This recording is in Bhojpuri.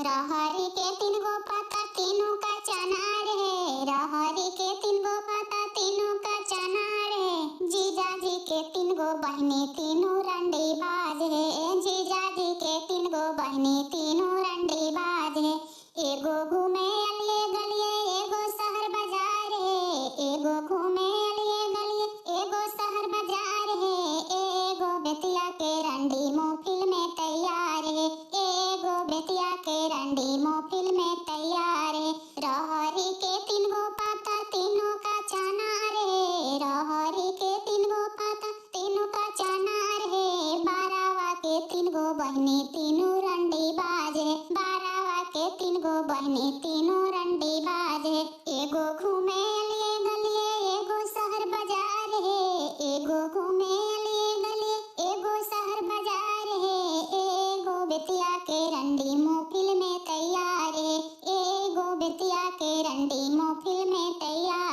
रहरी के तीन गो पत्ता तीनों का चना रे, रहरी के तीन गो पत्ता तीनों का चना रे। जीजा जी के तीन गो बहनी तीनों रंडी बाज है, जीजा जी के तीन गो बहनी तीनों रंडी बाज है। एगो घूमे अलिए गलिए एगो शहर बाजार है, एगो घूमे अलिए गलिए एगो शहर बाजार है। एगो बेतिया के रंडी महफिल में तैयार है, एगो बेतिया के रंडी महफिल में तैयार है। रहरी के तीन गो पाता तीनों का चना रे, रहरी के तीन गो पाता तीनों का चना रे। बारावा के तीन गो बहनी तीनों रंडी बाजे, बारावा के तीन गो बहनी तीनों रंडी बाजे। एगो घूमे अलिए गलिए एगो शहर बाजार है, एगो घूमे अलिए गलिए एगो शहर बाजार है। एगो बेतिया के रंडी महफिल में तैयार है, एगो बेतिया के रंडी महफिल में तैयार।